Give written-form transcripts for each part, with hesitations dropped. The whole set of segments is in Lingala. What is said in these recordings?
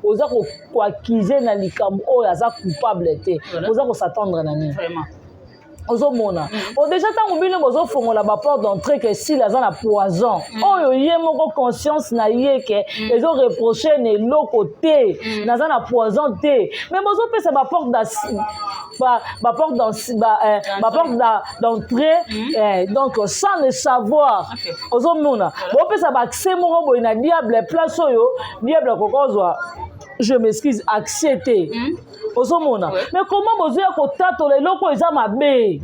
oza ko accuser na likambo oyo aza coupable te oza ko s'attendre na nini Vraiment. ozomona déjà ntango bino bozofongola baporte d'entrée ke sile aza na poison oyo ye moko conscience na ye ke ezoreproche na eloko te naza na poison te mais bozopesa baporte d'entrée donc sans le savoir ozomona bopesa baccès moko boye na diable place oyo diable akokozwa je m'excuse accès te ozomona mais comment bozoya kotatola eloko eza mabe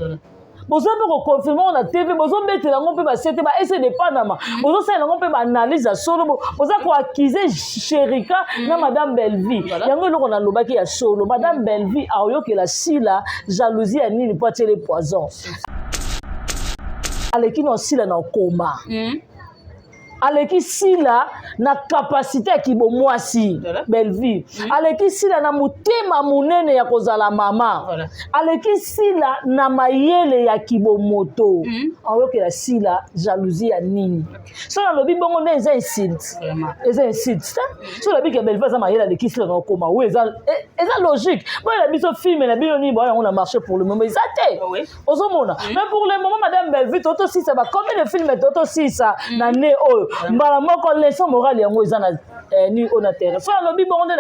bozoya mpe koconfirme na tv bozobetela yango mpe basie te baese dépendama bozosala yango mpe baanalyse ya solo boza koakize sherika na madame Bellevie yango eloko nalobaki ya solo madame Bellevie aoyokela sila jalousie ya nini mpo atiele poison aleki na osila na okoma aleki sila na capacité ya kibomwasi Bellevie aleki sila na motema munene ya kozala mama aleki sila na mayele ya kibomoto ayokela sila jalousie ya nini so nalobi bongo nde eza insulte so lobi ke Bellevie aza mayele aleki sila na okoma oui eza logique boyela biso filme na bino nini boya yango na marché pour le moment eza te ozomona mais pour le moment madame Bellevie totosisa bacombien de filme totosisa na ne oyo mbala moko leçon morale yango eza na ni ona terre so nalobi bongo nde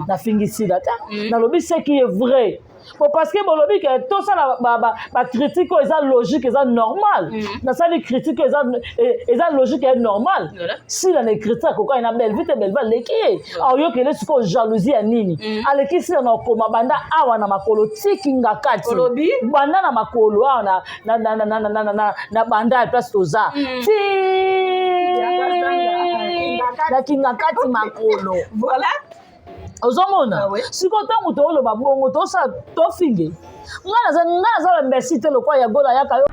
nafingisila ta nalobi ce qui est vrai parce que bolobi ke tosala bacritique oyo eza logique eza normal nasali critique oyo eza logique eza normal sila na écriture akokai na Bellevie te Bellevie aleki ye aoyokele sikoyo jalousie ya nini aleki sila na okoma banda awa na makolo tikinga kati banda na makolo awa na banda ya place toza na kinga kati makolo Voilà. ozomona siko ntango tooloba bongo tofinge nga naza bambesi te lokwa ya gola yaka yo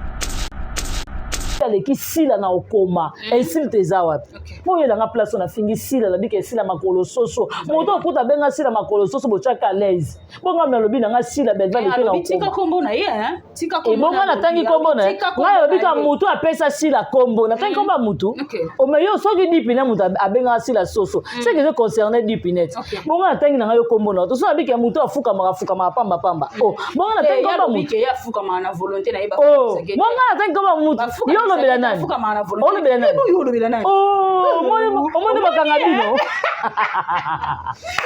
aleki sila na okoma insulte eza wapi mpo oyelanga place na fingi sila nabika esila makolo soso moto okuta abenga sila makolo soso botyaka à l'aise bonga nalobi nanga sila Bellevie aleki na okoma natangi kombo na ye ngai alobika motu apesa sila kombo natangi kombo ya motu omeyo soki dipine moto abengaka sila soso seke eze concerne dipinete bonga natangi nanga yo kombo na yo toso nabika motu afukamaka pambapamba bonga natangi kombo ya motu bonga natangi kombo ya motu olobela nani? Olobela nani? Olobela nani? Omoni bakanga bino.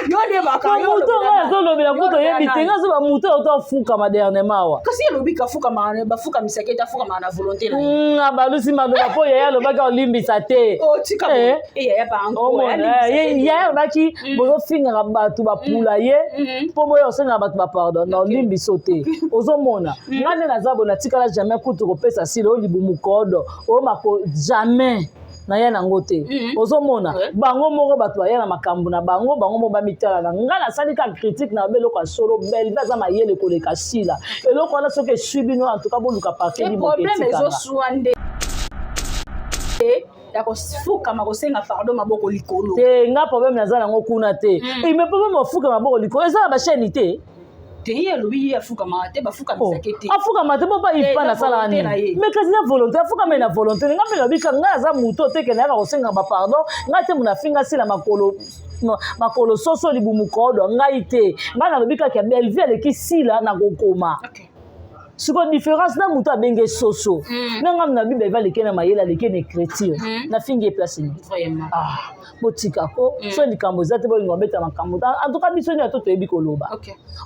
Yode bakanga. Muto nga olobela kuto yebi tenga so ba muto otofuka dernièrement wa. Kasi elobika fuka maana bafuka misaketa fuka maana volonté na. Balusi maloba po yaya lobaka olimbisa te. Oh tika bo. Yaya ba anko. Yaya lobaki bozo finga batu bapula ye. Po boyo osenga batu ba pardon na olimbiso te. Ozomona. Ngane nazabo na tikala jamais kutu kopesa silo olibu mukodo. O mako jamais na ya nango te ozomona bango moko bato ya na makambo na bango moko ba mitala na ngala sali ka critique na beloko solo Bellevie za mayele koleka sila eloko wana soki esubino en tout cas boluka partir di problème ezo suande ya kofuka makosenga pardon maboko likolo te nga problème naza nango kuna te me problème ofuka maboko likolo eza ba chaîne te Teye lui afuka mate bafuka misakete afuka mate bo ba ipa na sala ni mais kasi na volonté afuka me na volonté nga me lobika nga za muto te ke na ka kosenga ba pardon nga te muna finga sila makolo soso libu mukodo nga ite nga na lobika ke Bellevie aleki sila na kokoma siko différence na muto abenge soso nga na Bible aleki na mayela aleki na écriture na fingi place ni vraiment botika ko so likambo za te bolingo beta makambo en tout cas biso ni ato toyebi koloba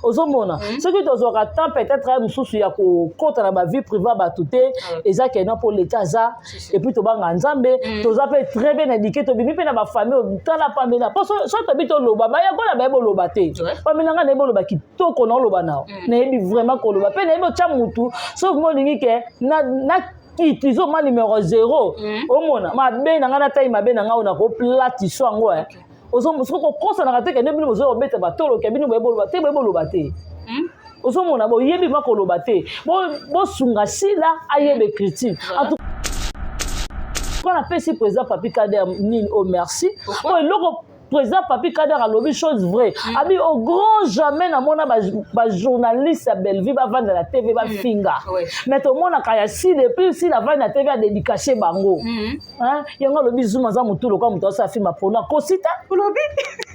ozomona soki tozwaka temps peut-être mususu ya kokota na ba vie privée bato te eza kena pour l'état za et puis tobanga nzambe toza pe très bien éduqué tobimi pe na ba famille tala pamela po so tobi toloba ba ya kola ba boloba te pamela nga na boloba kitoko na loba nao na yebi vraiment koloba pe na yebi cha mutu sauf mo lingi ke na kitizo ma numéro 0 omona mabe na nga na tayi mabe na nga ona ko platiso yango ozomusuko ko kosa na kateke ne bino bozo obeta batolo ke bino boyeboloba te ozomona bo yebi makoloba te bo sunga sila ayebe critique en tout quand on appelle si président Papi Kader nini oh merci oh eloko président Papi Kader a lobby chose vraie abi au grand jamais na mona ba journaliste à Belleville ba vendre la TV ba finga mais to mona kaya si depuis si la vendre la TV a dédicacer bango hein yango lobby zuma za mutulo kwa muto sa filma pona kosita lobby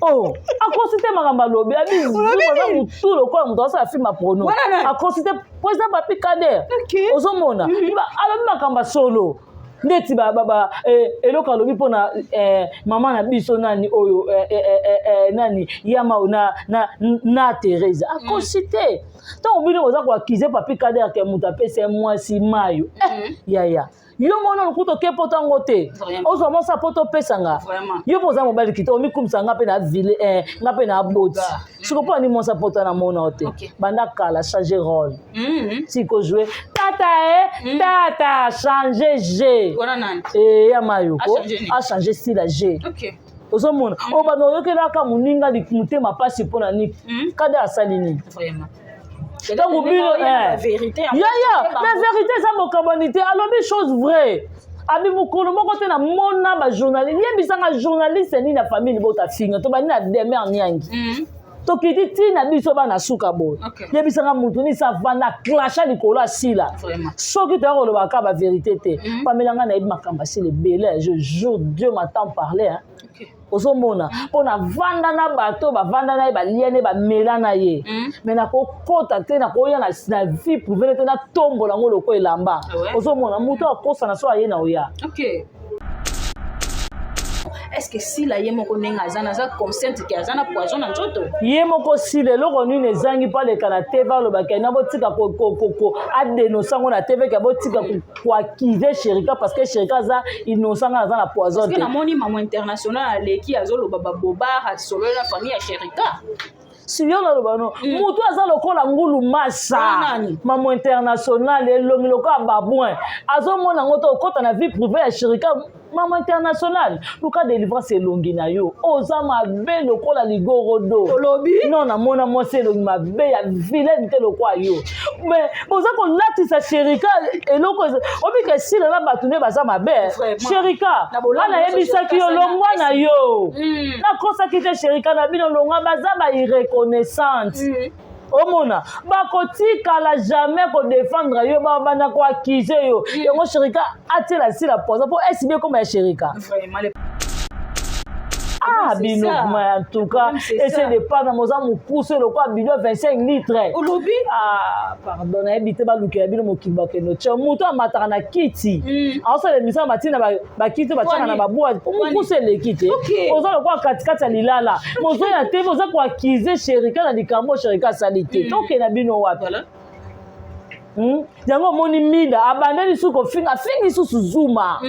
oh akosite magamba lobby abi zuma za mutulo kwa muto sa filma pona akosite président Papi Kader ozomona alobi makamba solo ndeti baba eloko alobi mpona mama na biso nani oyo nani yama na Thérèse akosite ntango bino oza koakize Papi Kader ke moto apesa mwasi mayo yaya yo mona lokuta oke poto yango te ozwa mosa poto opesanga yo mpo oza mobali kita omikumisa nga mpe na ville nga mpe na aboti siko mpo ani mosa poto na mona o te banda kala changer rôle sikojoue tata changer G ya mayoko a changer style a G ozomona o banda oyokelaka moninga motema pasi mpo na niki Kader asali nini donc bino la vérité la vérité ça mokabonité alobi chose vraie abi mokolo moko te na mona ba journaliste yebisanga journaliste ni na famille bota finga to bani na demer nyangi to kiti ti na biso bana suka boy yebisanga mutu ni sa vanda clasha likolo asila soki to yoloba ka ba vérité te pamelanga na yebi makamba si le belé je jure Dieu m'entend parler hein ozomona pona vanda na bato bavanda na ye baliane bamela na ye mais nakokota te nakoya na vie privée te na tombola ngo loko elamba ozomona mutu akosa na so aye na oya est-ce que si la yemo konenga azana za consciente que azana poison na nzoto yemo si le loko nini ezangi pa le kana teva lo bakena botika ko a dénoncer ngo na TV ka botika ko accuser Chérika parce que Chérika za innocent na za na poison te parce que na moni maman international leki azolo baba bobar solo la famille ya Chérika siyo na lobano mutu aza lokola ngulu masa maman international elongi lokola babouin azomona ngoto okota na vie privée ya Chérika maman international luka délivrance elongi na yo oza mabe lokola ligorodo non na mona mwasi elongi mabe ya vilaine te lokwa yo mais boza kolatisa Chérika eloko obika esila na bato nde baza mabe Chérika ana yebisaki yo longwa na yo nakosaki te Chérika na bino longwa baza ba irreconnaissante omona bakotikala jamais ko défendre yo bana ko accuser yo yango Chérika atela sila poza po esibie comme ya Chérika bino en tout cas essaie de pas dans moza mokuso le quoi bino 25 litres olobi pardon na ebite ba luka bino mokimba ke no tcho muto amataka na kiti also le misa matina ba kiti ba tshana na babua mokuso le kiti oza le quoi katikati ya lilala mozo ya TV oza ko accuser Chérika na likambo Chérika salite donc na bino wapi yango moni mida abandani suko finga susu zuma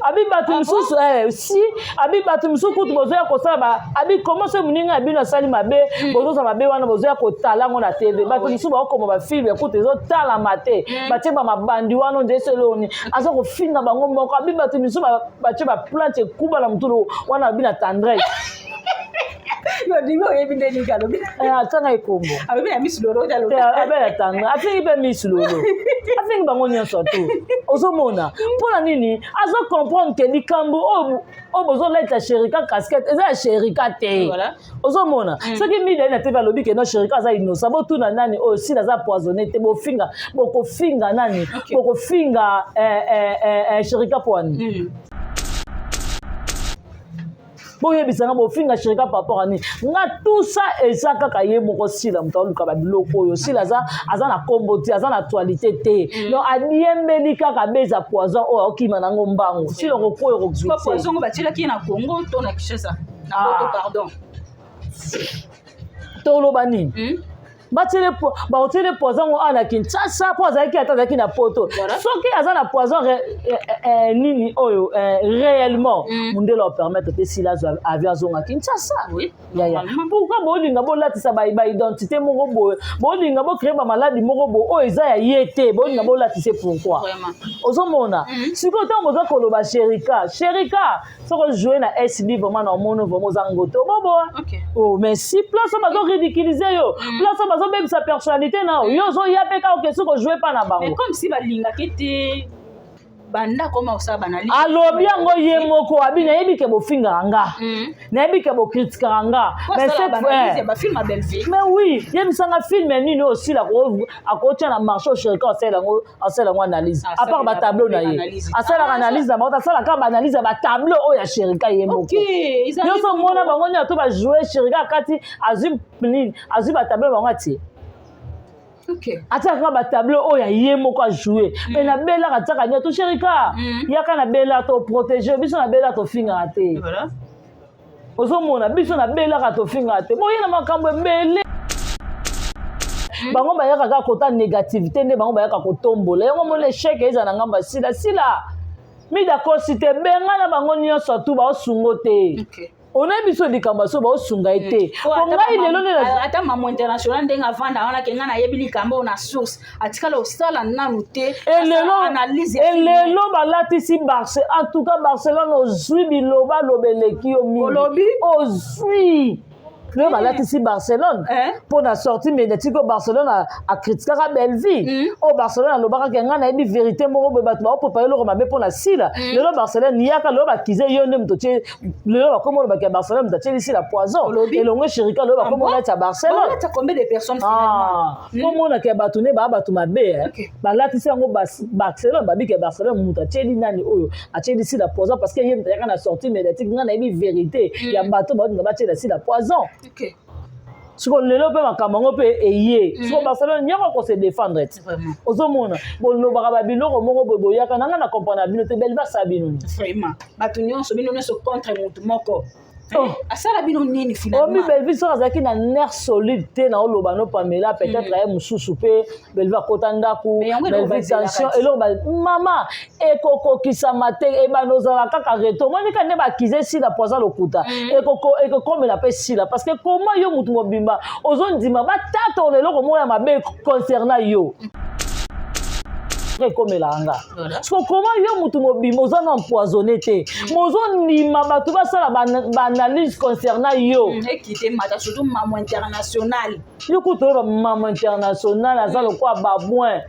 abi batu misusu si abi batu misusu kutu bozoya kosala ba abi commence muninga abino sali mabe bozoza mabe wana bozoya kotala ngo na TV batu misusu bakoma ba film kutu ezotala mate batie ba mabandi wana ndeseloni aza kofinga bango moko abi batu misusu batie ba plante kuba na mutulu wana abina tendresse yo dingo yebinde nikalo atanga ikombo abe ya misulolo dalo abe ya tanga afingi be misulolo afingi bango nyonso tu ozomona pona nini azo comprendre que likambo o bozo leta Chérika casquette eza Chérika te ozomona soki mide na TV alobi ke no Chérika za innocent botuna nani o si za poisonné te bofinga bokofinga nani bokofinga Chérika poani boyebisanga bofinga Chérika par rapport à ni nga tout ça eza kaka ye moko sila muto aluka ba biloko oyo sila aza na kombo te aza na actualité te donc adiembeli kaka beza poison oyo okima nango mbango sila kokoyo kokzwite poison ngo batilaki na Congo to na Kinshasa na poto pardon to loba nini baotele poison ngo ana Kinshasa po azalaki ata azalaki na poto soki aza na poison nini oyo réellement mundelo opermettre te sila avion azonga Kinshasa yaya pourquoi bolinga bolatisa ba identité moko boye bolinga bocréer ba maladie moko boye oyo eza ya ye te bolinga bolatise pourquoi ozomona sikoyo ntango boza koloba Chérika soko jouer na SB vraiment na omono vraiment oza ngoto boboa mais si place bazo ridiculiser yo place bazo même sa personnalité na yo zo ya peka o keso ko jouer pas na bango mais comme si balinga kete banda koma osala banali alobi yango ye moko abi nayebi ke bofingaka nga nayebi ke bokritikaka nga mais cette fois bafilme ya Belleville mais oui yebisanga filme nini osila akotia na marché osherika asala yango analyse à part batableau na ye asalaka analyse na bango asalaka baanalyse ya batableau oyo ya sherika ye moko nyonso mona bango nyonso to bajoue sherika kati azwi batableau bango atie atiaka batableau oyo ya ye moko ajoue me nabelaka tiaka nyonso sherika yaka nabelaka toprotege biso nabelaka tofingaka te ozomona biso nabelaka tofingaka te boye na makambo ebele bango bayaka kaka kota négativité nde bango bayaka kotombola yango mona échec eza na ngambo sila midakosi te benga na bango nyonso atu baosungo te onayebi biso likambo so baosunga ye te ngai lelo ata mamo international ndenge avanda wana ke ngai nayebi likambo na source atikala osala nanu te elelo balatisi en tout cas Barcelone ozwi biloba lobeleki yo mingi ozwi lelo balatisi Barcelone mpo na sortie médiatique oyo Barcelone akritikaka Belleville oyo Barcelone alobaka ke ngai nayebi vérité moko boye bato baoprepa eloko mabe mpo na sila lelo Barcelone yaka lelo bakize yo nde moto tie lelo bakoma olobaki ya Barcelone moto atieli sila poison elongo sherika lelo bakoma olati ya Barcelone komonaka ya bato nde baa bato mabe balatisi yango Barcelone babiki ya Barcelone moto atieli nani oyo atieli sila poison parce que ye moto ayaka na sortie médiatique ngai nayebi vérité ya bato baotinga batiela sila poison siko lelo mpe makambo yango mpe eye siko Barcelone nyako kose défendre te ozomona bolobaka babiloko moko boyaka nanga na comprendre na bino te Belleville asala bino ni vraiment bato nyonso bino nyonso contre motu moko asala bino nini finalement omi Belleville soki azalaki na nerf solide te na oloba no Pamela peut-être aye mosusu mpe Belleville akota ndaku Belleville tension eloko mama ekokokisama te ebanda ozala kaka reto monika nde bakize sila poza lokuta ekokomela mpe sila parce que koma yo motu mobimba ozondima batata eloko moko ya mabe concernant yo ekomelaka nga so koma yo motu mobima oza na empoisonné te mozondima bato basala baanalyse concernant yo ekite mata surtout mamo international yo kuta oyo bamamo international aza lokwa baboin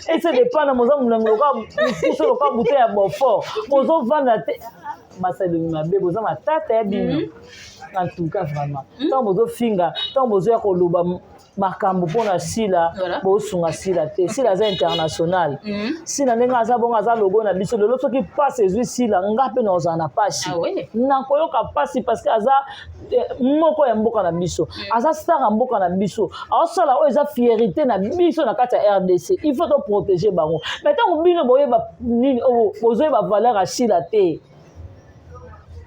ese dépend na moza molango loka mosusu lokwa bute ya bofort mozovanda te basaleli mabe boza matata ya bino en tout cas vraiment ntango bozofinga ntango bozoya koloba makambo mpona sila bosunga sila te sila aza international sila ndenge aza bongo aza logo na biso lelo soki pasi ezwi sila nga mpe naozala na pasi nakoyoka pasi parce que aza moko ya mboka na biso aza star ya mboka na biso aosala oyo eza fierité na biso na kati ya RDC il faut toprotéger bango mais ntango bino boyeba nini bozoyeba valeur ya sila te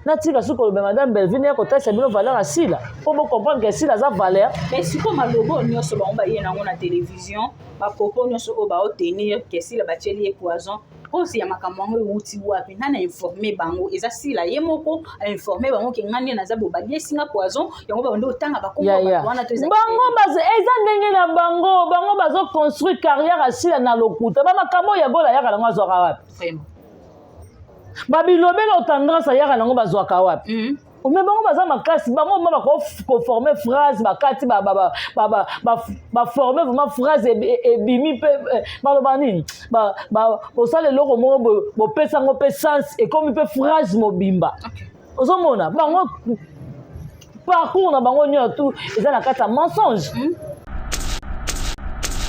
natika suko lobe madame Belleville ya kotalisa bino valeur ya sila mpo bocomprendre ke sila aza valeur mais siko malobo nyonso bango baye nango na télévision bapopo nyonso oyo baotenir ke sila batieli ye poison osi ya makambo yango euti wapi nani ainforme bango eza sila ye moko ainforme bango ke ngani naza bo baliesinga poison yango babande otanga bakomba bato wana to bango eza ndenge na bango bazoconstruire carrière ya sila na lokuta bamakambo ya gola yaka nango azwaka wapi vraiment babilobela otendance ayaka nango bazwaka wapi me bango baza makasi bango ma bakoforme phrase bakati baforme vraiment phrase ebimi mpe baloba nini bosala eloko moko bopesango mpe sens ekomi mpe phrase mobimba ozomona bango parcours na bango nyonso tu eza na kati ya mensonge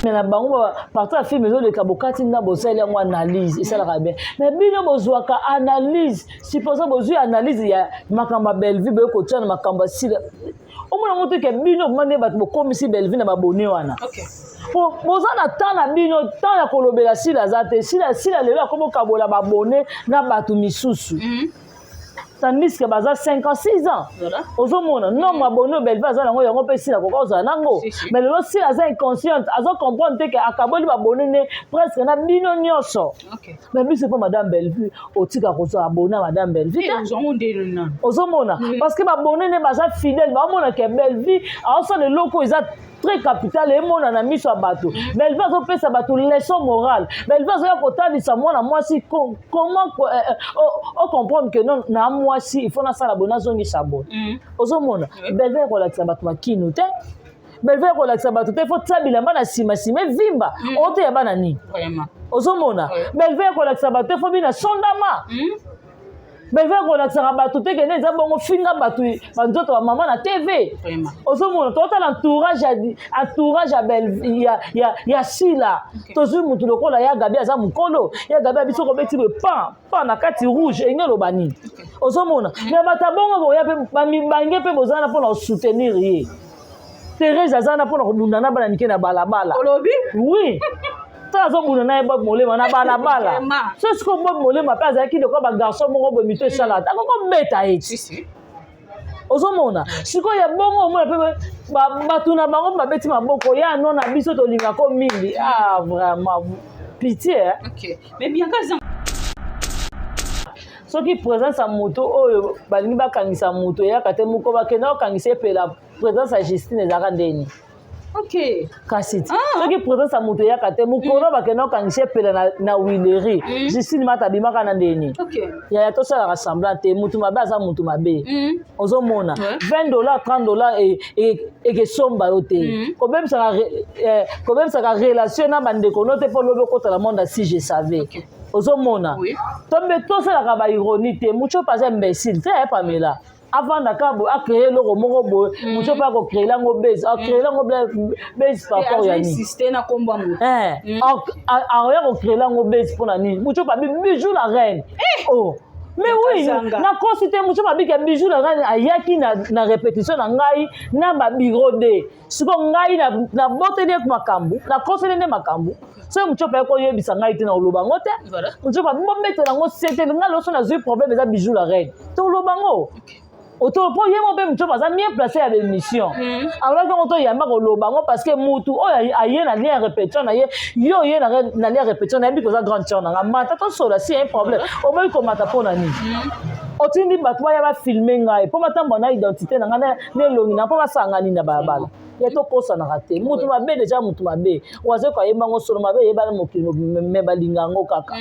mais na bango partout ya film ezoleka bokati na bosali yango analyse esalaka bien mais bino bozwaka analyse supposé bozwi analyse ya makambo ya Belleville boyokotia na makambo ya sila omona ngo te ke bino mande bato bokomisi Belleville na babone wana boza na temps na bino temps ya kolobela sila aza te sila lelo akomokabola babone na bato misusu tandis que baza 56 ans ozomona nombre abonné Belleville aza nango yango mpe sila koka ozala nango mais lelo sila aza inconsciente azocomprendre te ke akaboli babone nde presque na bino nyonso mais biso mpo madame Belleville otika kozwa abonné madame Belleville ozomona parce que babone nde baza fidèle baomona ke Belleville aosala eloko eza très capital emona na miso ya bato Belleville azopesa bato leçon morale Belleville azoya kotalisa mwana mwasi comment comprendre que non na mwasi il faut nasala bona zongi sabon ozomona Belleville kolakisa bato makinu te Belve ko la sabato te faut tsabila bana sima vimba ote ya bana ni Vraiment. ozomona belve ko la sabato faut bina sondama belve ko la sabato te ke neza bongo finga batu banzoto wa mama na TV ozomona tota l'entourage à belve ya sila tozu mutu lokola ya gabi aza mukolo ya gabi abiso ko beti pan na kati rouge engelo bani ozomona mais batabongo bo ya pe bamibange pe bozana pour soutenir ye Thérèse azana pour kobunda na bana nike na balabala olobi oui ta zo bunda na Bob Molema na balabala c'est ce que Bob Molema pa azaki de ko ba garçon moko bo mito salata ko beta eti si ozomona siko ya bongo mo pe batuna bango babeti maboko ya non na biso to linga ko mingi vraiment pitié OK mais bien que soki présence à moto oyo balingi bakangisa moto ya kate moko bakenda okangisa pela présence à Justine ezaka ndeni OK kasi soki présence à moto ya kate mokolo bakenda okangisa pela na Willery Justine mata bimaka na ndeni OK ya to sala rassemblant te mutu mabe aza mutu mabe ozomona $20 $30 et que somba yote quand même ça relation na bandeko note pour lobe kota la monde si je savais ozomona tombe to sala ka ba ironie te mucho pas imbécile te Pamela avant d'akabo a créé le moko bo mucho pas ko créer lango base a créer lango base par rapport ya ni insister na komba mo a ko créer lango base pour na ni mucho pas bijou la reine oh mais oui na consulté mucho pas que bijou la reine ayaki na répétition na ngai na ba biro de siko ngai na bote de makambu na consulté de makambu so mucho pa ko yebisa ngai te na olobango te mucho pa mbomete nango sete nga loso na zui problème eza bijou la reine to olobango auto po yemo pe mucho pa za bien placé à l'émission alors que auto yamba ko olobango parce que mutu o aye na lien répétition na ye yo ye na lien répétition na bi ko za grande sœur na mata to sola si un problème o moi ko mata pona ni otindi bato ya ba filmer ngai po matambo na identité na ngana ne longi na po basangani na balabala ya to kosa na raté mutu mabe déjà mutu mabe waze ko yeba ngo solo mabe yeba na mokilo me balinga ngo kaka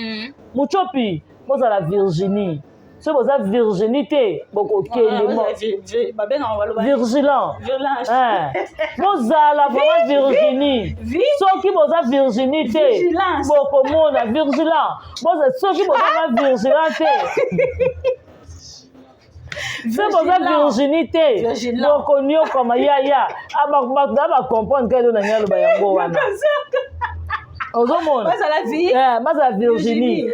muchopi poza la Virginie so boza virginité boko kende mo vigilant boza la vraiment Virginie soki boza virginité boko mona vigilant boza soki boza vigilanté c'est pour la virginité donc on y a comme ya aba comprendre que na nyalo ba yango wana ozomona baza Virginie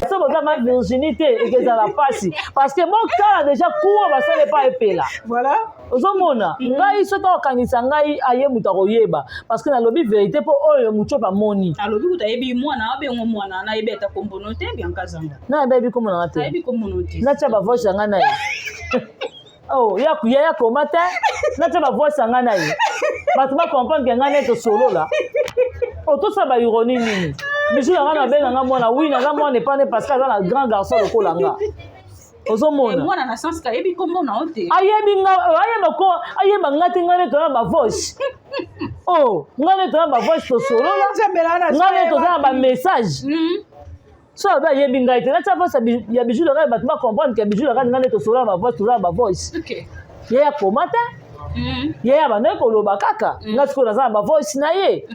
c'est pour ma virginité et que ça la passe parce que mon cas déjà court ba ça n'est pas épela voilà ozomona ngai soto okangisa ngai aye muta koyeba parce que na lobi vérité po oyo mucho pa moni alobi utayebi mwana abengo mwana na yebeta kombono te bien kazanga na bebi ko mona te yebi kombono te na cha ba voice nga na oh ya komata na cha ba voice nga na ye batu ba comprendre que nga ne to solo la o to sa ba ironie nini bijou nga na benga nga mwana oui na nga mwana pas parce que na grand garçon le kolanga ozomona mwana na sens ka yebi kombo na ote ayeba ngati ngane to na ba voice oh ngane to na ba voice to solo la ngane to na ba message so ba yebi ngai te na ta voice ya bijou le ba ba comprendre que bijou le ngane to solo ba voice to na ba voice OK ya komata ya ba ne ko loba kaka ngati ko na ba voice na ye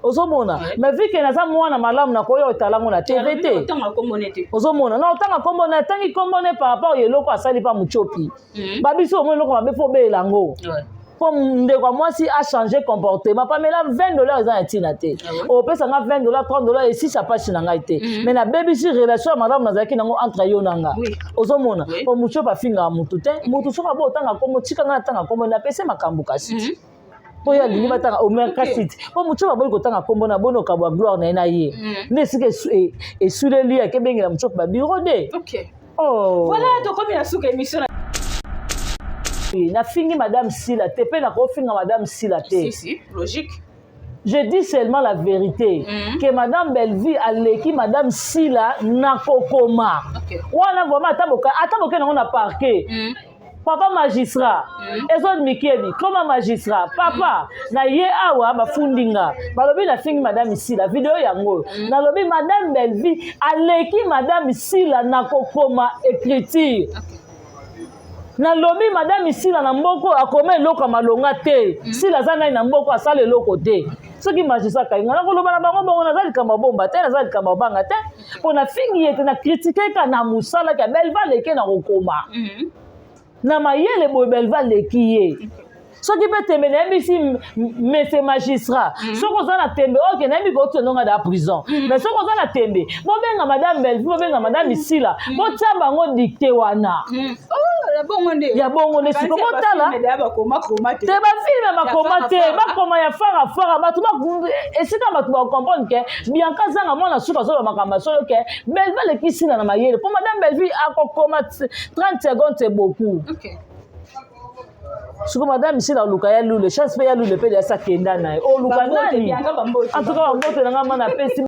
ozomona mais vu que naza mwana malamu na koyo talango na TVT ozomona na otanga kombo na tangi kombo ne par rapport yeloko asali pa muchopi babiso omo eloko mabe fo be lango po ndeko mwasi a changé comportement Pamela $20 eza na tina te opesa nga $20 $30 et si ça passe na ngai te mais na baby si relation madame nazaki nango entre yo nanga ozomona po muchopi afinga mutu te mutu soka bo otanga kombo tika nga tanga kombo na pese makambu kasi po ya lini batanga au mercasite po mucho ba boyi kotanga kombo na bono kabwa gloire na ina ye ne sike e sule li ya kebengela mucho ba biro de OK oh voilà to comme la souka émission na fingi madame Sila te pe na ko finga madame Sila te si logique je dis seulement la vérité que madame Belleville aleki madame Sila na kokoma wana vraiment ataboka na on a parqué papa magistrat ezod mikebi comme magistrat papa na ye awa bafundinga balobi na fingi madame Sila video yango na lobi madame Belleville aleki madame Sila na kokoma écriture na lobi madame Sila na mboko akoma eloko malonga te Sila zana na mboko asala eloko te soki magistrat kainga na koloba na bango bongo nazali kamba bomba te nazali kamba banga te pona fingi ete na critiquer ka na musala ka belva leke na kokoma na mayele boye belva leki ye soki pe tembe na yebisi mese magistrat soki oza na tembe oke na yebi bauti ondonga da prison mais soki oza na tembe bobenga madame Belvi bobenga madame Sila botia bango dicté wana ya bongo nde siko botala te bafilme bakoma te bakoma ya fara bato esika bato bakomprendre ke Bianca zanga mwana suka azoba makambo solo ke Belvi aleki Sila na mayele mpo madame Belvi akokoma 30 secondes c'est beaucoup Suko madame Sila luka ya lule chance pe ya lule pe ya sakenda na o luka nani en tout cas mbote na ngama na pesi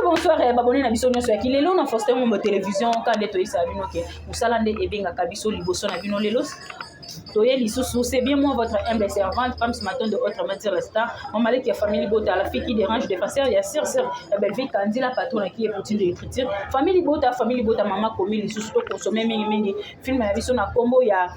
bonsoir babone na biso nyonso ya kilelo na Faustin Mombo télévision kande toyisa bino ke musala nde ebengaka biso liboso na bino lelo toye lisusu c'est bien moi votre humble servante femme ce matin de autre matière la star maman qui a famille Bota la fille qui dérange des fasseurs il y a sœur belle fille Kandi la patronne qui est routine de l'écriture famille Bota maman commis lisusu to consommer mingi film na biso na combo ya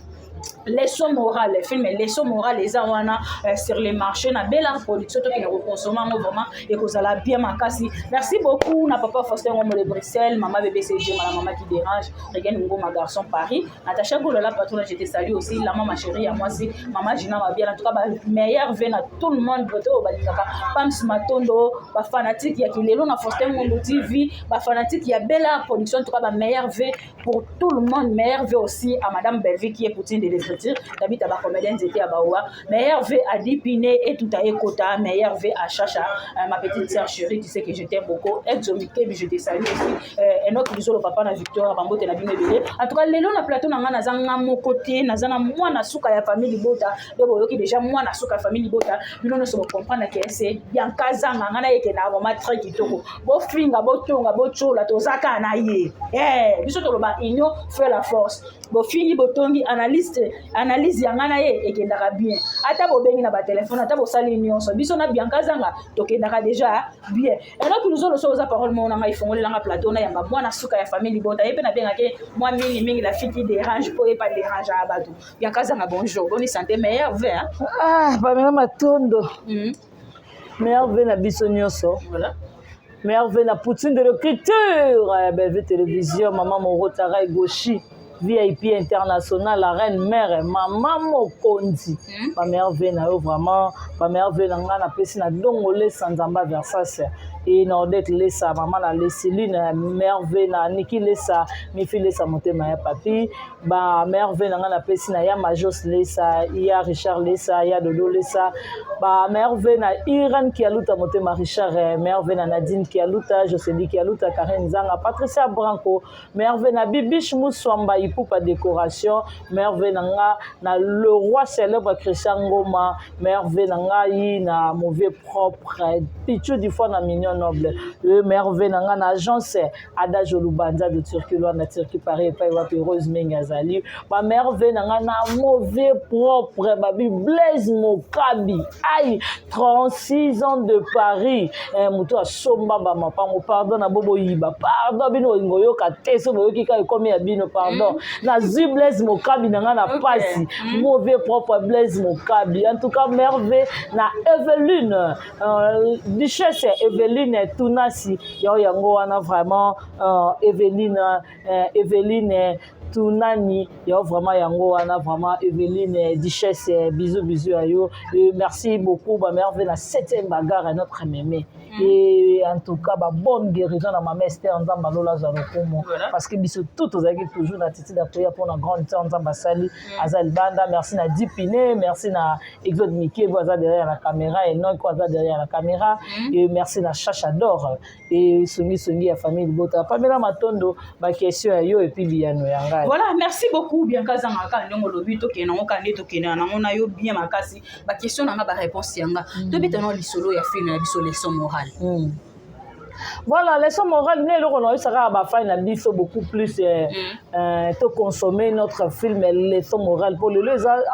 leçon morale film leçon morale les awana sur les marchés na belle production to qui na consommer vraiment et que ça la bien makasi merci beaucoup na papa Faustin Mombo de Bruxelles maman bébé CG maman qui dérange regarde ngo ma garçon Paris Natacha Golo la patronne je te salue aussi la maman chérie à moi aussi maman Gina va bien en tout cas meilleur vœu à tout le monde voter au balingaka pam matondo ba fanatique ya kilelo na Faustin Mombo TV ba fanatique ya belle production en tout cas meilleur vœu pour tout le monde meilleur vœu aussi à madame Belvi qui est poutine de l'écriture David à comédienne était à Baoua meilleur vœu à Dipiné et tout à Ekota meilleur vœu à Chacha ma petite sœur chérie tu sais que je t'aime beaucoup exomité mais je te salue aussi un autre bisou le papa na Victor Bambote na bino belé en tout cas lelo na plateau na ngana zanga mon côté na zana mwana suka ya famille Bota debo yoki déjà mwana suka famille Bota bino no so comprendre que c'est Bianca zanga ngana yeke na vraiment très kitoko bo finga bo tonga bo chola to zaka na ye biso to loba union fait la force bo fini bo tongi analyse yangana ye ekendaka bien ata bo bengi na ba téléphone ata bo sali nyonso biso na Bianca zanga to kendaka déjà bien et donc nous allons aux paroles mon nga ifongole langa plateau na yamba mwana suka ya famille Bota yepe na benga ke moi mingi la fille qui dérange pour pas déranger abatu Bianca zanga bonjour bonne santé meilleur vert ba mena matondo meilleur vert na biso nyonso voilà meilleur vert na poutine de l'écriture belle télévision maman Moro Tarai Goshi VIP international la reine mère maman Mokondi ma mère vena vraiment ma mère vena ngana pesi na dongole sanzamba Versace et Nordette lesa maman la Céline mère vena Niki lesa mi fille lesa motema ya papi ba mère vena ngana pesi na ya Majos lesa ya Richard lesa ya Dodo lesa ba mère vena Iran qui aluta motema Richard mère vena Nadine qui aluta Jocelyne qui aluta Karen Zanga Patricia Branco mère vena Bibiche Mouswamba pour pas décoration merveille nanga na le roi célèbre Christian Ngoma merveille nanga yi na mauvais propre pichu du fois na mignon noble le merveille nanga na agence Ada Jolubanza de Turquie na Turquie Paris pas wa Rose Mengazali ba merveille nanga na mauvais propre babi Blaise Mokabi aïe 36 ans de Paris muto asomba ba mapango pardon na bobo yiba pardon bino ngoyo ka teso boyoki ka komi ya bino pardon na Blaise Mokabi nanga na pasi mauvais propre Blaise Mokabi en tout cas merveille na Evelyne duchesse Evelyne Tunasi yo yango wana vraiment Evelyne tout nani yo vraiment yango wana vraiment Evelyne Duchesse bisous à yo et merci beaucoup ba mère la 7e bagarre à notre mémé et en tout cas ba bonne guérison à maman Esther nzamba lola zarokomo parce que biso tout ozaki toujours na titi d'aprière pour la grande sœur nzamba sali azal banda merci na Dipine merci na Exode Mickey voisin derrière la caméra et non quoi derrière la caméra et merci na Chacha d'or et songi ya famille Bota Pamela Matondo ba question à yo et puis biano yanga voilà merci beaucoup bien kazanga ka ndongo lobi to kenango kande to kenango na yo bien makasi ba question na ba réponse yanga to bitano lisolo ya film na biso leçon morale. Voilà, leçon morale, ça va biso beaucoup plus de consommer notre film leçon morale pour le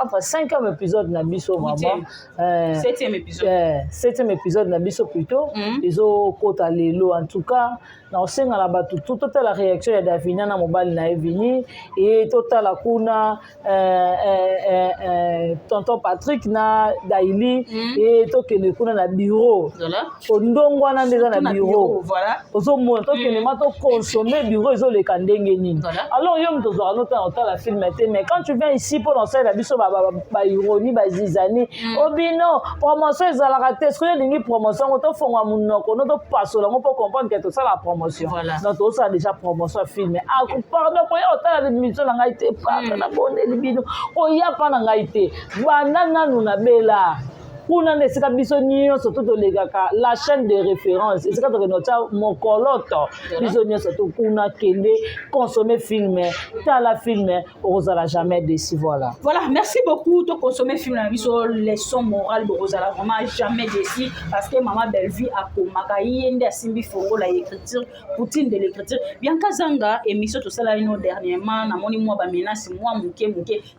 entre 5e épisode na biso maman 7e épisode 7e épisode na biso plutôt ils ont kota lelo en tout cas na osenga la batu toute la réaction ya Davina na mobile na Evini et total la kuna tonton Patrick na Daily et to ke le kuna na bureau voilà ondongwa na ndeza na bureau voilà ozo monto ke ne mato consommer bureau ezo le kandenge nini alors yo mto zo anota ota la film mais quand tu viens ici pour lancer la biso ba ironie ba zizani obino promotion ezala raté ce que lingi promotion to fonga munoko no to pasola ngo pour comprendre que tout ça la promotion donc tout ça déjà promotion film ah pardon ko yo ota la mission na ngai te pa na bonne libino o ya pa na ngai te banana nuna bela kuna nesika biso nyonso to tolegaka la chaîne de référence esika tokenota mokoloto biso nyonso to kuna kende consommer film tala film ozala jamais déçu voilà merci beaucoup to consommer film na biso leçon morale ozala vraiment jamais déçu parce que maman Bellevue akomaka yende asimbi fongo la écriture poutine de l'écriture bien kazanga émission to sala ino dernièrement na moni moi ba menace moi muke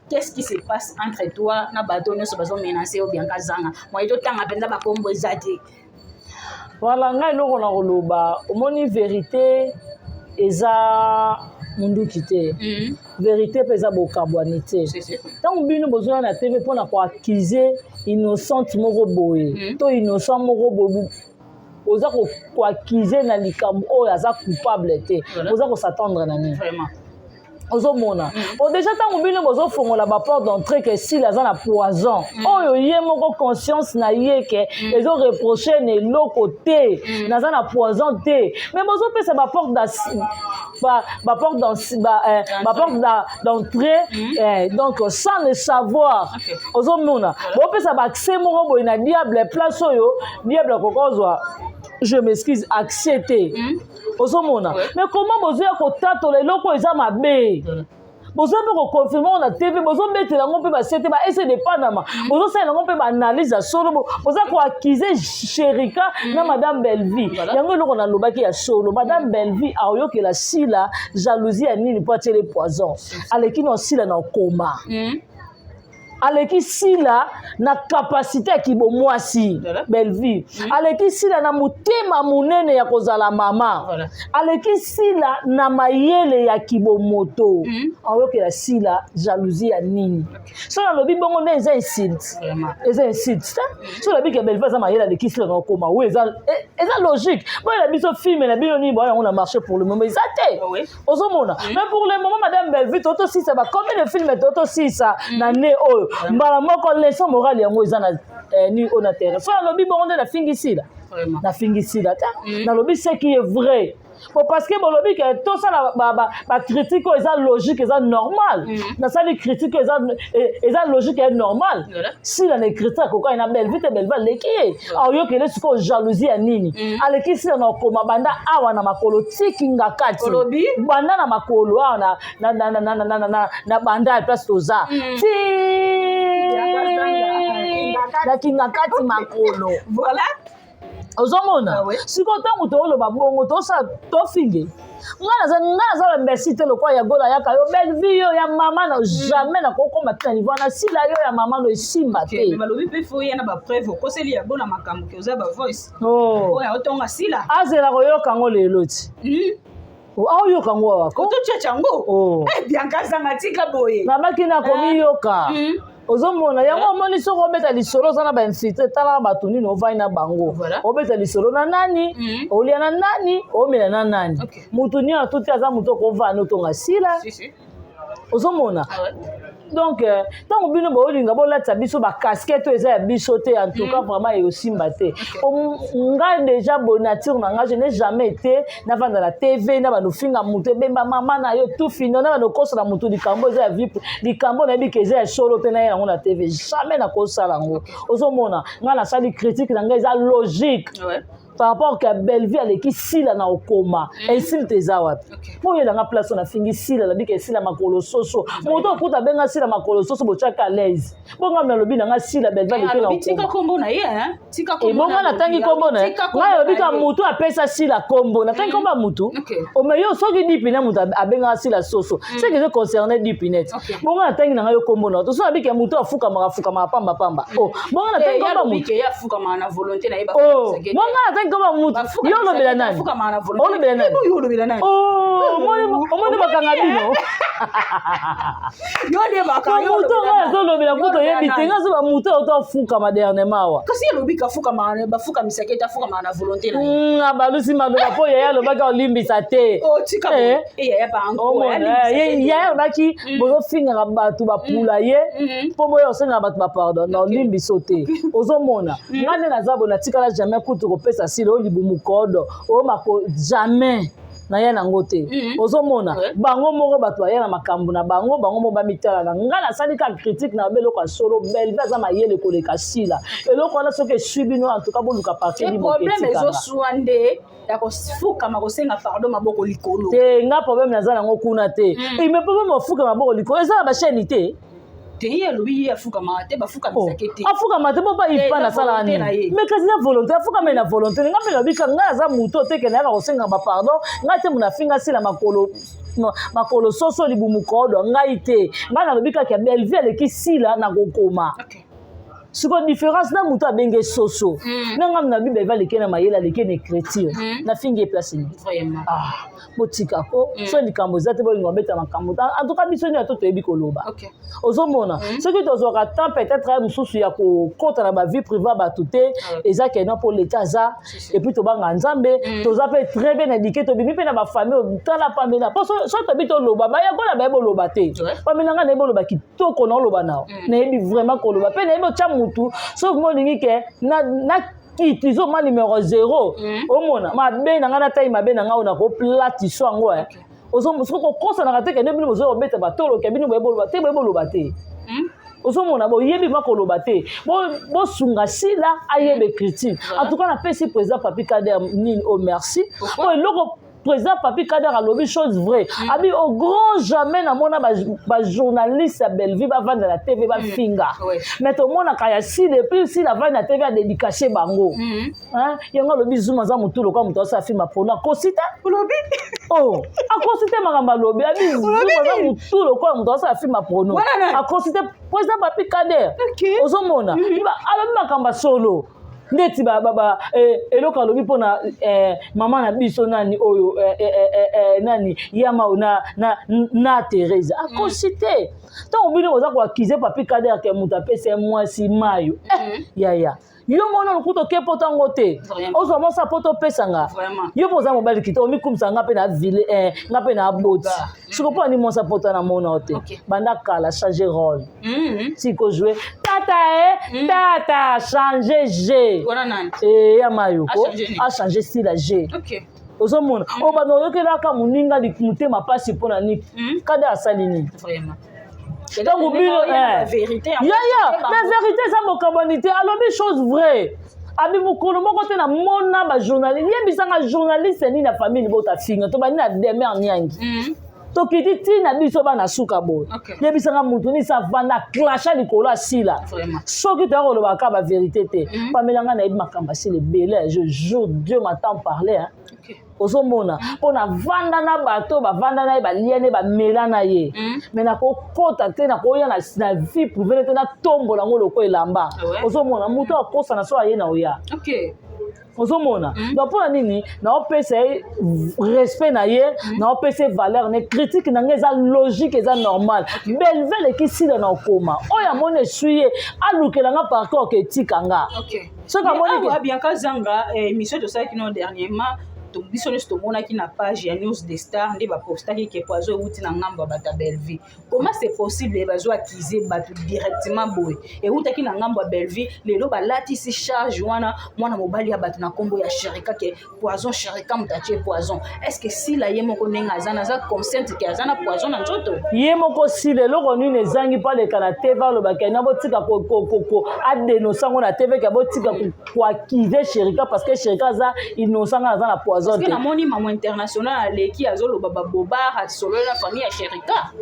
qu'est-ce qui se passe entre toi na bato nyonso bazo menacer ou bien kazanga moi to tanga penza ba kombo ezate voilà ngai loko na koloba omoni vérité eza mundu kité vérité pesa bokabwanité tant bino besoin na TV pour na ko accuser innocente moko boye to innocent moko boye oza ko accuser na likambo oyo aza coupable te oza ko s'attendre na nini vraiment ozomona déjà tant bino bozo fongola ba porte d'entrée que si la za poison oyo ye moko conscience na ye que ils ont reproché ne loko te na za poison te mais bozo pesa ba porte d'entrée donc sans le savoir ozomona bo pesa ba accès moko boy na diable place oyo diable kokozwa je m'excuse accepter ozomona mais comment bozo ya kotatola eloko eza mabe bozo pe ko confirmer na TV bozo betela ngo pe ba sete ba essayer de panama bozo sala ngo pe ba analyse solo bozo ko accuser Sherika na madame Bellevue yango eloko na lobaki ya solo madame Bellevue ayoke la sila jalousie ya nini po atele poison aleki no sila na koma aleki sila na capacité ya kibomwasi Bellevue aleki sila na motema munene ya kozala mama aleki sila na mayele ya kibomoto ayokela sila jalousie ya nini so na lobi bongo nde eza insult so lobi ke Bellevue aza mayele aleki sila na koma oui eza logique boye la biso film na bino ni boye on a marché pour le moment ezate ozomona mais pour le moment madame Bellevue toto sisa ba combien de films toto sisa na ne oyo mbala moko leçon morale yango eza na ni on a terre so lobi bongo nde na fingisila ta na lobi ce qui est vrai parce que bolobi que tout ça ba critique eza logique eza normal na ça les critiques eza logique et normal si la critique ko ina Bellevue te Bellevue leki ayo kele siko jalousie ya nini aleki si na koma banda awa na makolo tikinga kati banda na makolo awa na banda place toza na kinga kati makolo voilà ozomona siko tangu toloba bongo to finge ngana za merci te lokwa ya gola yaka yo Bellevue yo ya mama na jamais na kokoma te niveau na sila yo ya mama no esimba te mais balobi pe fo ya na ba preuve ko seli ya gola makambo ke oza ba voice ya otonga sila azela ko yoka ngo lelo ti au yoka ngo wako to chango bien kazanga tika boye na makina komi yoka ozomona yango omoni soko obeta lisolo oza na bainfiltre tala bato nini ovai na bango obeta lisolo na nani olia na nani omela na nani mutu nini atuti aza mutu okovani otonga sila ozomona donc tant bino bolinga bolatisa biso ba casquette eza ya biso te en tout cas vraiment eosimba te nga déjà bonature na nga je n'ai jamais été na vanda la TV na banofinga mutu bemba mama na yo tout fini na banokosa mutu likambo eza ya vie likambo na bika eza ya solo te na ye nango na TV jamais na kosala yango ozomona nga nasali critique na nga eza logique par rapport à Belleville avec sila na okoma ainsi tes wapi pour y nga place on a fini sila la bika sila makolo soso moto okuta benga sila makolo soso bochaka à l'aise bonga na lobi na nga sila Belleville avec na okoma tika kombo na ye tika kombo et bonga na tangi kombo na nga lobi ka moto apesa sila kombo na tangi kombo moto o me yo soki dipina moto abenga sila soso c'est que je concernais dipinette bonga na tangi na nga yo kombo na to so bika moto afuka maka pamba oh bonga na tangi kombo moto ya fuka na volonté na ye ba bonga kama mutu yo lobela nani olobela nani omoni bakanga bino yo le bakanga mutu nga ezolobela kuto yebi te nga zoba mutu otofukama dernièrement awa kasi elobi kafukama bafuka misake ta fukama na volonté na ye balusi maloba po yaya alobaki olimbisa te yaya alobaki bozofingaka bato bapula ye mpo boyo osengaka bato bapardon na olimbiso te ozomona nga nde naza bo natikala jamais kutu kopesa sila olibumu kodo oyomako jamais na ye nango te ozomona bango moko bato baya na makambo na bango moko bamitala na nga nasali ka critique na beloko ya solo Belleville aza mayele koleka sila eloko wana soki esui bino en tout cas boluka parke problème ezosua nde ya kofukama kosenga pardon maboko likolo te nga problème naza nango kuna te me problème ofuka maboko likolo eza na basheni te te lobi afukama te bafukamisake te afukama te mpo baipa nasala nini mais kasi na volonté afukama na volonté nga mpe lobika nga aza moto oteke nayaka kosenga bapardon ngai te munafinga sila makolo soso libumu kodo ngai te ngai nalobi kaka Belleville aleki sila na kokoma siko différence na moto abenge soso nanga na bible evaleke na mayele aleke na écriture na fingi e place ni botika ko so likambo eza te bolingo beta makambo en tout cas biso ni ato toyebi koloba ozomona soki tozwaka temps peut-être ya mosusu ya kokota na bavie privée bato te eza kena mpo leta aza epuis tobanga nzambe toza mpe très bien éduqué tobimi mpe na bafamille tala pamela mpo so tobi toloba bayakola bayebi oloba te pamela nga nayebi oloba kitoko na oloba nao nayebi vraiment koloba mpe nayebi otya mutu sauf molingi ke na kiti zo ma numéro 0 omona mabe na nga na taille mabe na nga ona ko platiso yango ozomusuko kokosanaka te kende bino bozobeta batolo ke bino boyeboloba te ozomona boyebi makoloba te bosunga sila ayebe critique en tout cas napesi président Papi Kader nini au merci po eloko président Papi Kader alobi chose vraie abi au grand jamais na mona ba journaliste à Belleville ba vendre la TV ba finga mais to mona kaya si depuis si la vendre la TV a dédicacer bango hein yango alobi zuma za mutu lokwa mutu sa film pona kosita olobi akosite makamba lobi abi zuma za mutu lokwa mutu sa film pono akosite président Papi Kader ozomona alobi makamba solo ndeti eloko alobi mpona mama na biso nani oyo nani yama na Teresa akosi te ntango bino boza koakize Papi Kader ke moto apesa mwasi mayo yaya yo mona lokuta oke poto yango te ozwa mosa poto opesanga yo mpo oza mobali kita omikumisa nga mpe na ville nga mpe na aboti siko mpo ani mosa poto na mona te banda kala changer rôle sikojoue tata changer G ya mayoko a changer style à G ozomona o bana oyokelaka moninga motema pasi mpona niki Kader asali nini donc bino la vérité eza mokabani te alobi chose vraie abi mokolo moko te na mona bajournaliste yebisanga journaliste nini na famille botafinga to bani na demer nyangi tokiti ntina biso bana suka boye yebisanga mutu nisa vanda clasha likolo asila soki toya kolobaka bavérité te pamelanga nayebi makambo asila ebele je jour Dieu m'entend parler ozomona mpona vanda na bato bavanda na ye baliane bamela na ye me nakokota te nakoya na vie privée te natombola yango loko elamba ozomona mutu akosana so aye na oya ozomona donc mpona nini naopesa ye respect na ye naopesa ye valeur ne critique na nga eza logique eza normal Belleville ekisila na okoma oyo amoni esui ye alukelanga parcours ke etika nga soki amoni Bianca Zanga émission tosalaki no dernièrement biso nyonso tomonaki na page ya news de star nde bapostaki ke poison euti na ngambo ya bato ya Belleville. Comment c'est possible bazwa accuser bato directement boye eutaki na ngambo ya Belleville lelo balatisi charge wana mwana mobali ya bato na kombo ya Sherika ke poison Sherika mutatie poison? Est-ce que si la ye moko ndenge aza consciente ke aza na poison na nzoto ye moko si lelo nini ezangi pa leka na TV alobaka na botika ko adenosa ngo na TV ke botika ko accuser Sherika parce que Sherika aza innocent aza na poison. Parce que na moni maman international aleki azoloba baboba solo la famille ya Sherika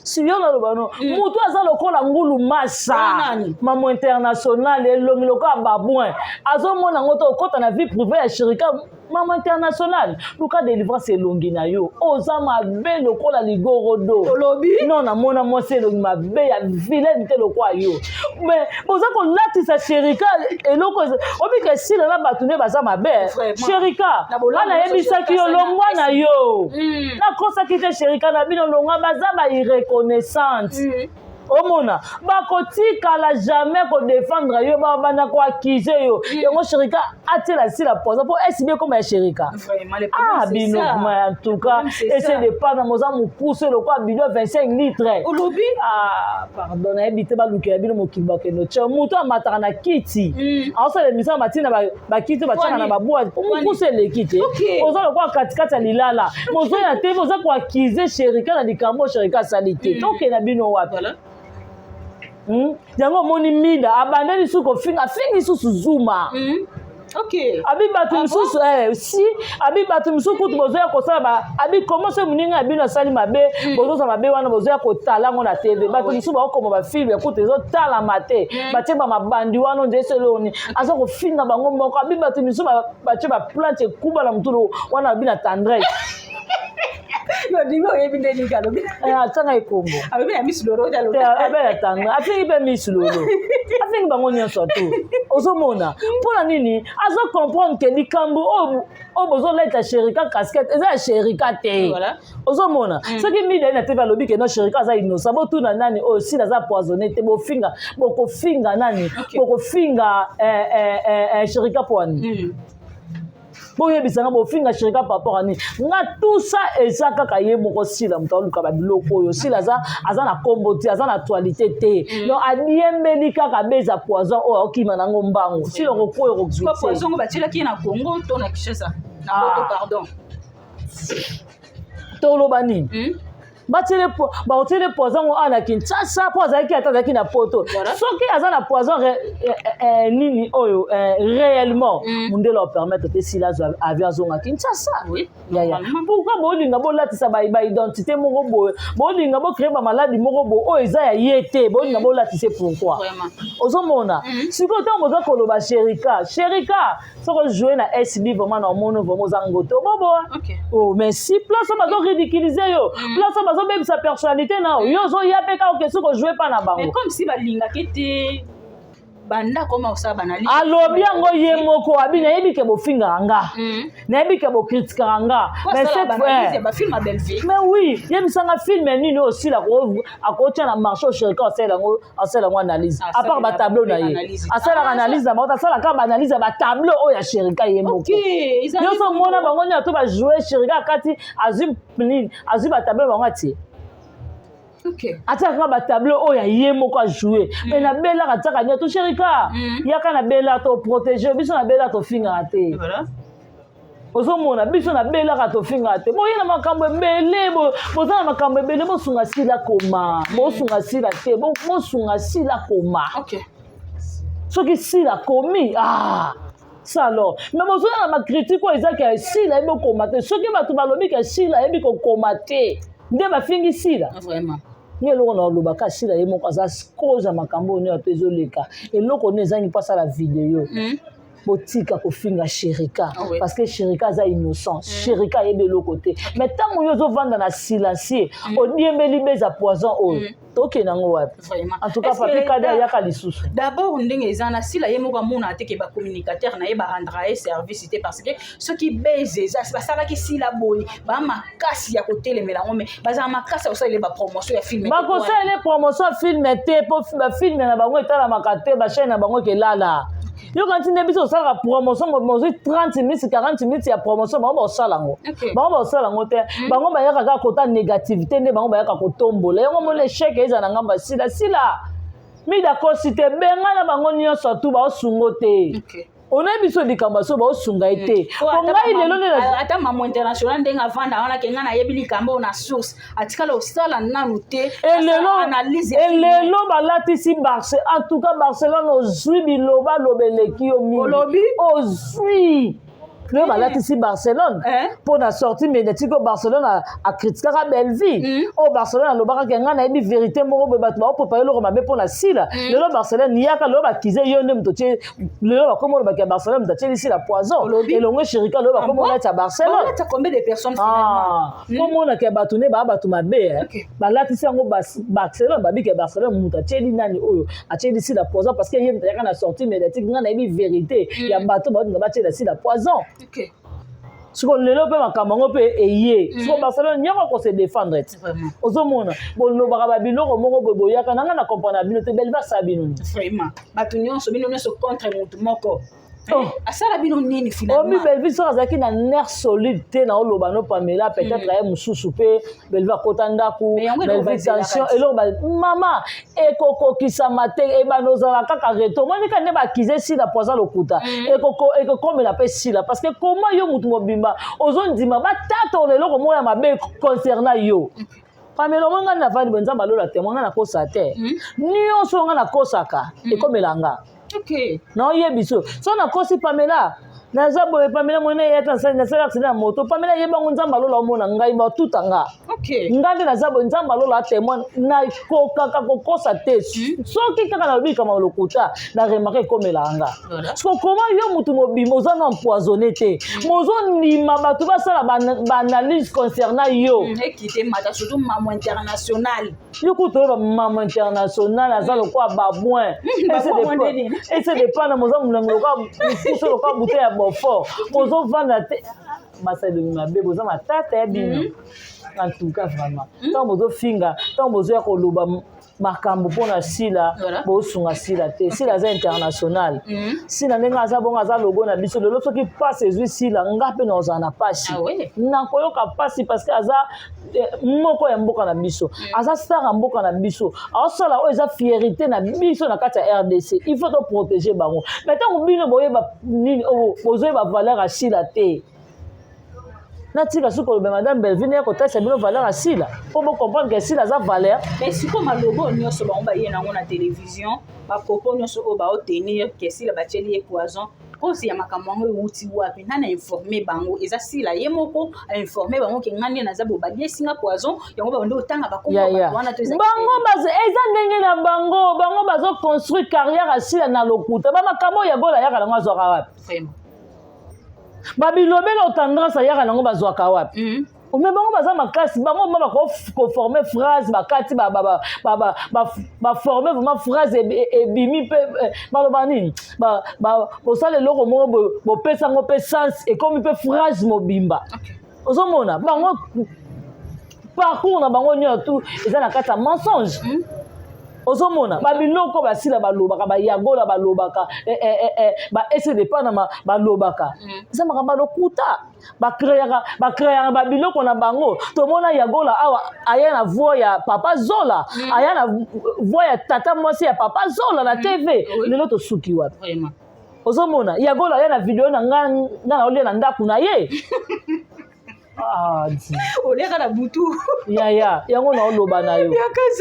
siyo na lobano mutu aza lokola ngulu masa maman international elongi lokola babouin azomona ngo to kota na vie privée ya Sherika maman international luka délivrance elongi na yo oza mabe lokola ligorodo olobi non na mona mwasi elongi mabe ya vilaine te lokola yo mais boza kolatisa Sherika eloko obika esila na bato nde baza mabe Sherika wana yebisaki yo longwa na yo nakosaki te Sherika na bino longwa baza ba irreconnaissante omona bakotikala jamais kodefendre yo babanda koakize yo yango Sherika atela sila poza po esibie comme ya Sherika bino en tout cas essaie de prendre moza mukuse le quoi bino 25 litres olobi pardon na ebite balukela bino mokimba keno tcha muto amataka na kiti aosa le misa matina ba kiti bataka na babua mukuse le kiti oza le quoi katikati ya lilala mozo ya TV oza koakize Sherika na likambo Sherika salite toke na bino wapi yango moni mida abandeli suko finga susu zuma abi batu misusu si abi batu misusu kutu bozoya kosala abi commence muninga abino asali mabe bozoza mabe wana bozoya kotala ngo na TV batu misusu bakoma ba film kutu ezotala mate batie ba mabandi wana ndese loni aza kofinga bango moko abi batu misusu batie ba plante kuba na mutulu wana abina tendresse yo dingo yebinde ni kalo atanga ikombo abe ya misuloro dalo abe tanga afi be misuloro afi bango nyonso tu ozomona pona nini azo comprendre que likambo o bozo leta Sherika casquette eza Sherika te ozomona soki mida na TV lobi ke no Sherika aza innocent bo tuna nani o si aza poisonné te boko finga nani boko finga Sherika poani boye bisanga bofinga Sherika papa ani nga tout ça eza kaka ye moko sila mto luka ba biloko oyo sila aza na kombo ti aza na actualité te no adiembeli kaka beza poison o okima nango mbango sila ko koyo ko gvite poison ngo batila ki na Congo to na Kinshasa na Poto pardon to lo bani batile poison ngo ana Kinshasa poison ki atazaki na Poto soki aza na poison nini oyo réellement mundelo permettre te sila avion zonga Kinshasa ya pourquoi bolinga bolatisa ba identité moko boye bolinga bo créer ba maladie moko bo o eza ya yete bolinga bolatisa pourquoi ozomona siko to boza koloba Sherika soko jouer na SB vraiment na mono vraiment zangoto bobo mais si place bazo ridiculiser yo place bazo même sa personnalité na yo zo yapeka o keso ko jouer pas na bango mais comme si balinga kete banda koma osaba na ligne alobi yango ye moko abina yebi ke bofinga nga na yebi ke bo critique nga mais cette fois ba film à Belleville mais oui yemi sanga film nini aussi la ko akotia na marché au Sherika asala ngo analyse à part ba tableau na ye asala analyse na ba asala ka ba analyse ba tableau o ya Sherika ye moko yo so mona bango ni to ba jouer Sherika kati azim ba tableau bango ati ataka ba tableau oya ye moko a jouer mais na bela kataka ni to Sherika yaka na bela to protéger biso na bela to finga te ozomona biso na bela ka to finga te boye na makambo ebele boza na makambo ebele bosunga sila koma bosunga sila te bosunga sila koma soki sila komi ça alors mais bozo na ma critique ko ezaka sila ebe koma te soki bato balobi ka sila ebe ko koma te nde ba fingi sila vraiment eloko na olobaka sila ye moko aza cause ya makambo oyo to ezoleka eloko oyo ezangi mpasa la video botika kofinga Sherika parce que Sherika aza innocent Sherika ayebe eloko te mais ntango oyo ozovanda na silencieux odiembeli beza poison oyo toke nango wapi en tout cas papi kade ayaka lisusu d'abord ndenge eza na sila ye moko amona te ke ba communicateur na ye ba rendre ye service te parce que ceux qui baise eza basalaki sila boy ba makasi ya kotelemela ngome baza makasi ya kosalela ba promotion ya film ba kosalela promotion ya film te po ba film na bango etala makate ba chaîne na bango kelala Yo quand tu n'es pas sur la promotion, moi 30 minutes, 40 minutes ya promotion, ba ba sala ngo. Ba ba sala ngo te. Ba ngo ba ya ka kota négativité ne ba ngo ba ya ka kotombola. Yo mo l'échec eza na ngamba sila. Mi d'accord si te benga na bango nyonso tu ba osungo te. On a biso likambaso ba osunga ite. Kongai lelo ne ata maman international ndenga vanda wana kenga na yebi likambo na source. Atikala osala nanu te. Analyse. Lelo balatisi Barcelone. En tout cas Barcelone ozui biloba lobeleki yo mi. Ozui. Le balatisi Barcelone pour la sortie médiatique au Barcelone a critiqué la Belleville. Au Barcelone a lobaka kenga na yebi vérité mo be batwa pour parler le mabe pour la sila. Le Barcelone yaka lo ba kize yo nem to che le ba comme ba Barcelone ta che ici la poison et longue chérika lo ba comme on est à Barcelone. Tu as combien de personnes finalement? Comme on a ke batune ba batu mabe balatisi ngo Barcelone ba bi ke Barcelone muta che di nani oyo a che ici la poison parce que yem ta na sortie médiatique nga na yebi vérité ya bato ba nga ba che ici la poison. Okay. Si on le lobe makamango pe eye si on Barcelone nyako ko se défendre ozomona bolo baka biloko moko boboyaka nanga na comprendre bino te Belleville sabino vraiment batu nyonso bino nyonso contre mutu moko asala bino nini finalement omi Belleville so azaki na nerf solide te na oloba no Pamela peut-être ay mususu pe Belleville kotanda ku Belleville tension elo ba mama ekoko kisama te e banozala kaka reto moni ka ne ba kize si la poza lokuta ekoko comme la pe si la parce que comment yo mutu mobimba ozondima ba tato lelo ko moya mabe concernant yo Pamela monga na vandi benza balola te monga na kosa te nyonso nga na kosaka ekomelanga. Okay. Non, yebiso. So na kosi Pamela. Naza boye Pamela mona yeta na sala accident moto. Pamela yeba nzamba lola mona ngai ba tutanga. Okay. Ngande na zabo nzamba lola témoin na koka kokosa te. Soki kaka na lobi kama lokuta na remarquer comme elanga. So comment yo mutu mobimo za na empoisonné te. Mozo ndima batu ba sala ba analyse concernant yo. Ekite mata surtout maman international. Yo kutoba maman international azalo kwa babouin. Et c'est dépend na mozo mlango ka pousse lo ka bouteille ya fort mozo vanda te basa de mabe boza matata ya bino en tout cas vraiment tant mozo finga tant mozo ya koloba makambo pona sila bo sunga sila te sila za international sila nenga za bonga za logo na biso lelo soki passe ezui sila ngape na ozana pasi na koyoka pasi parce que aza moko ya mboka na biso aza star ya mboka na biso asala o eza fierté na biso na kati ya RDC il faut to protéger bango mais tant bino boyeba nini bozoyeba valeur ya sila te natika suko be madame Belleville ko tesa bino valeur à sila pour vous comprendre que sila za valeur mais si comme logo nyonso ba omba yena ngona télévision ba kopo nyonso o ba otenir que sila ba cheli e poison aussi ya makambo wuti wapi nana informer bango eza sila yemoko informer bango ke ngani na zabo ba singa poison yango ba ndo otanga ba komba wana to eza bango bazo eza ndenge na bango bazo construire carrière à sila na lokuta ba makambo ya gola yaka na ngwazo wapi vraiment babilobela tendance yaka nango bazwaka wapi mais bango baza makasi bango mama ko former phrase bakati ba former vraiment phrase ebimi pe baloba nini ba osala eloko moko bopesa ngo pe sens ekomi pe phrase mobimba ozomona bango parcours na bango nyoto eza na kati ya mensonge ozomona babiloko basila balobaka bayagola balobaka ba essayer de pas na balobaka eza makambo lokuta bakreaka babiloko na bango tomona yagola awa aya na voix ya papa Zola aya na voix ya tata mwasi ya papa Zola na TV lelo tosuki wapi vraiment ozomona yagola aya na video na ngana olia na ndaku na ye oleka na butu yango na oloba na yo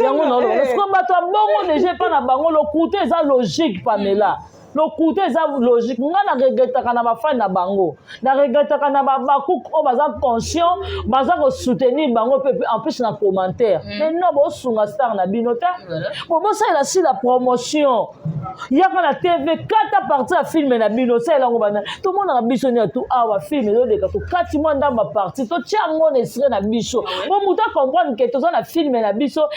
yango na oloba parce que bato bongo déjà pas na bango lokuta eza logique Pamela lokuta eza logique nga na regrettaka na bafani na bango na regrettaka na bakuku oyo baza conscient baza kosoutenir bango pe en plus na commentaire mais non bosunga star na bino te bosalela si la promotion yaka na TV kata partie ya filme na bino osalela ngo bana tomonaka biso ni atu awa filme ezoleka tokati mwa ndamba partie totia yango na esire na biso po moto acomprendre ke toza na filme na biso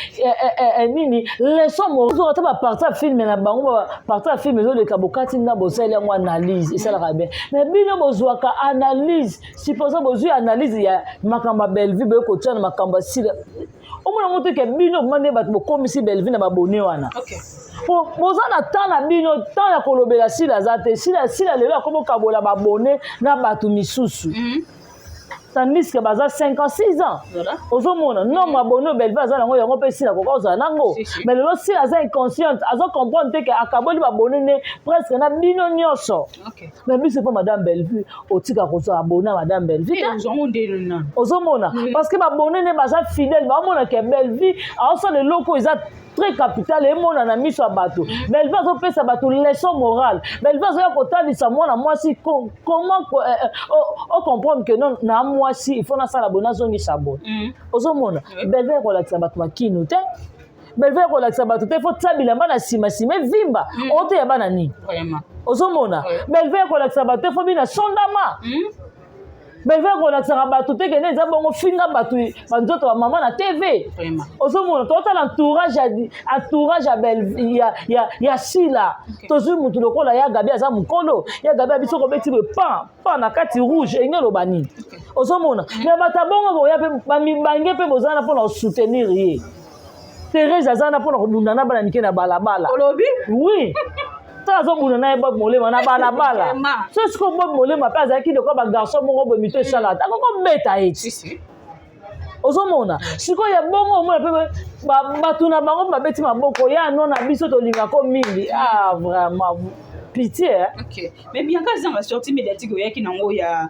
nini leson mozoka ta bapartie ya filme na bango partie ya filme ezoleka bokati nda bosali yango analyse esalaka bien mais bino bozwaka analyse supposé bozwi analyse ya makambo ya Belleville boye kotia na makambo ya sila omona ngo te ke bino mande bato bokomisi Belleville na babone wana boza na temps na bino temps ya kolobela sila za te sila lelo akobokabola babone na bato misusu tandis que baza 56 ans ozomona nombre abonné Belleville aza nango yango mpe sila koka ozala nango mais lelo sila aza inconsciente azo comprendre te ke akaboli babone ne presque na bino nyonso mais biso mpo madame Belleville otika kozwa abonné ya madame Belleville ozomona parce que babonné ne baza fidèle baomona ke Belleville aosala eloko eza très capital et mon ami sur bateau. Mais elle va faire sa bateau leçon morale. Mais elle va faire côté de sa moi si comment on comprendre que non na moi si il faut na sala bona zongi sabot. Ozo mona. Belle va relaxer bateau makino te. Belle va relaxer bateau te faut tsabila bana sima vimba. Ote ya bana ni. Vraiment. Ozo mona. Belle va relaxer bateau faut bina sondama. Mais il va relaxer bateau te que les abongo finga bateau banzoto wa maman na TV. Vraiment. Ozomona tota l'entourage à Belleville ya sila. Tozu mutu lokola ya Gabi aza mukolo. Ya Gabi biso ko beti pan na kati rouge engelo bani. Ozomona. Mais batabongo bo ya pe bamibange pe bozana pour soutenir ye. Thérèse azana pour kobunda na bana nike na balabala. Olobi? Oui. Tazo buna na eba molema na balabala. So ce ko bo molema pa azaki de ko ba garçon mo bo mito salade. Akoko beta eti. Ozomona. Siko ya bongo mo pe batuna bango babeti maboko ya non na biso to linga ko mingi. Ah vraiment pitié. OK. Mais bien quand ça va sortir médiatique ya ki nango ya